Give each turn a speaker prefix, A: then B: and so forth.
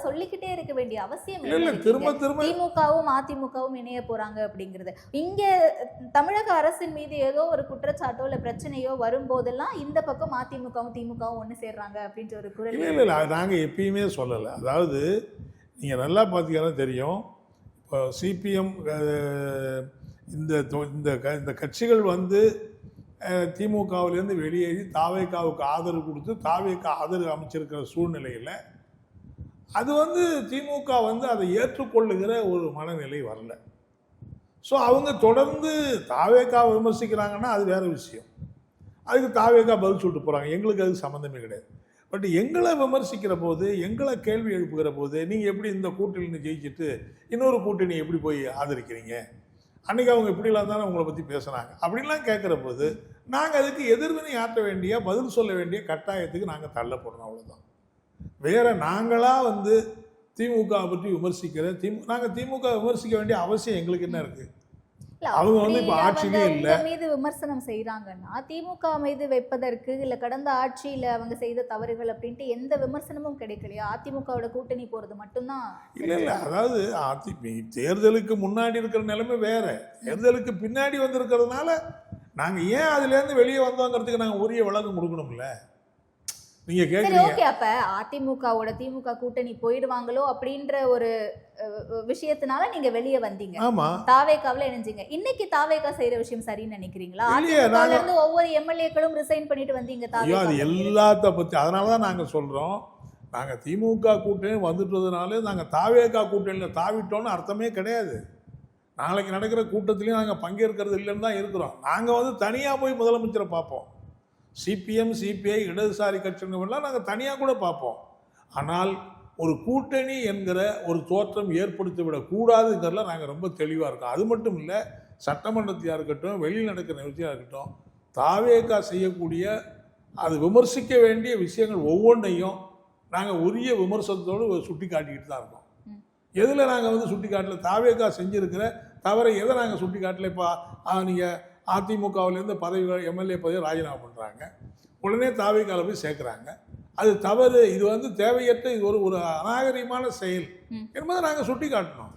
A: சொல்லிக்கிட்டே இருக்க வேண்டிய அவசியம்
B: இல்ல
A: இல்லை.
B: திரும்ப திரும்ப
A: திமுகவும் அதிமுகவும் இணைய போறாங்க அப்படிங்கிறது. இங்க தமிழக அரசின் மீது ஏதோ ஒரு குற்றச்சாட்டோ இல்ல பிரச்சனையோ வரும்போதெல்லாம் இந்த பக்கம் அதிமுகவும் திமுகவும் ஒண்ணு சேர்றாங்க அப்படின்ற ஒரு குரல்.
B: இல்லை நாங்கள் எப்பயுமே சொல்லலை. அதாவது நீங்கள் நல்லா பார்த்தீங்கன்னா தெரியும், இப்போ சிபிஎம் இந்த இந்த கட்சிகள் வந்து திமுகவிலேருந்து வெளியேறி தாவேகாவுக்கு ஆதரவு கொடுத்து தாவேகா ஆதரவு அமைச்சிருக்கிற சூழ்நிலையில் அது வந்து திமுக வந்து அதை ஏற்றுக்கொள்ளுகிற ஒரு மனநிலை வரல. ஸோ அவங்க தொடர்ந்து தாவேகா விமர்சிக்கிறாங்கன்னா அது வேறு விஷயம், அதுக்கு தாவேகா பதில் சொல்லிட்டு போகிறாங்க, எங்களுக்கு அது சம்மந்தமே கிடையாது. பட் எங்களை விமர்சிக்கிற போது, எங்களை கேள்வி எழுப்புகிற போது, நீங்கள் எப்படி இந்த கூட்டணியை ஜெயிச்சுட்டு இன்னொரு கூட்டணி எப்படி போய் ஆதரிக்கிறீங்க, அன்றைக்கி அவங்க இப்படிலாம் தானே உங்களை பற்றி பேசுகிறாங்க அப்படின்லாம் கேட்குற போது நாங்கள் அதுக்கு எதிர்வினை ஆற்ற வேண்டிய பதில் சொல்ல வேண்டிய கட்டாயத்துக்கு நாங்கள் தள்ளப்படுறோம், அவ்வளோதான். வேறு நாங்களாக வந்து திமுக பற்றி விமர்சிக்கிற நாங்கள் திமுக விமர்சிக்க வேண்டிய அவசியம் எங்களுக்கு என்ன இருக்குது? அவங்க வந்து இப்போ ஆட்சியிலே இல்லை
A: மீது விமர்சனம் செய்யறாங்கன்னா திமுக மீது வைப்பதற்கு இல்ல கடந்த ஆட்சியில அவங்க செய்த தவறுகள் அப்படின்ட்டு எந்த விமர்சனமும் கிடைக்கலையா? அதிமுகவோட கூட்டணி போறது மட்டும்தான்.
B: இல்லை அதாவது தேர்தலுக்கு முன்னாடி இருக்கிற நிலைமை வேற, தேர்தலுக்கு பின்னாடி வந்திருக்கிறதுனால நாங்க ஏன் அதுல இருந்து வெளியே வந்தோங்கிறதுக்கு நாங்க உரிய விளக்கம் கொடுக்கணும்ல. நீங்க கேக்குறீங்க
A: ஓகே, அப்ப அதிமுகவோட திமுக கூட்டணி போயிடுவாங்களோ அப்படின்ற ஒரு விஷயத்தினால நீங்க வெளியே வந்தீங்க.
B: ஆமா,
A: தாவேகாவுல இணைஞ்சீங்க. இன்னைக்கு தாவேகா செய்யற விஷயம் சரின்னு நினைக்கிறீங்களா? அதிமுகல இருந்து ஒவ்வொரு எம்எல்ஏக்களும் ரிசைன் பண்ணிட்டு வந்தீங்க தாவேகா.
B: அது எல்லாத்த பத்தி அதனாலதான் நாங்க சொல்றோம், நாங்க திமுக கூட்டணி வந்துட்டதுனால நாங்க தாவேகா கூட்டணியில தாவிட்டோம்னு அர்த்தமே கிடையாது. நாளைக்கு நடக்கிற கூட்டத்திலையும் நாங்க பங்கேற்கிறது இல்லைன்னு தான் இருக்கிறோம். நாங்க வந்து தனியா போய் முதலமைச்சரை பார்ப்போம். சிபிஎம் சிபிஐ இடதுசாரி கட்சிகள்லாம் நாங்கள் தனியாக கூட பார்ப்போம். ஆனால் ஒரு கூட்டணி என்கிற ஒரு தோற்றம் ஏற்படுத்தி விடக்கூடாதுங்கிறதுல நாங்கள் ரொம்ப தெளிவாக இருக்கோம். அது மட்டும் இல்லை, சட்டமன்றத்தையாக இருக்கட்டும், வெளியில் நடக்கிற நிகழ்ச்சியாக இருக்கட்டும், தாவேகா செய்யக்கூடிய அது விமர்சிக்க வேண்டிய விஷயங்கள் ஒவ்வொன்றையும் நாங்கள் உரிய விமர்சனத்தோடு சுட்டி காட்டிக்கிட்டு தான் இருக்கோம். எதில் நாங்கள் வந்து சுட்டி காட்டல, தாவேகா செஞ்சுருக்கிற தவறை எதை நாங்கள் சுட்டி காட்டல. இப்போ நீங்கள் அதிமுகவிலேருந்து பதவிகள் எம்எல்ஏ பதவியை ராஜினாமா பண்ணுறாங்க, உடனே தாவேகால போய் சேர்க்குறாங்க, அது தவறு, இது வந்து தேவையற்ற, இது ஒரு அநாகரிகமான செயல் என்பதை நாங்கள் சுட்டி காட்டணும்.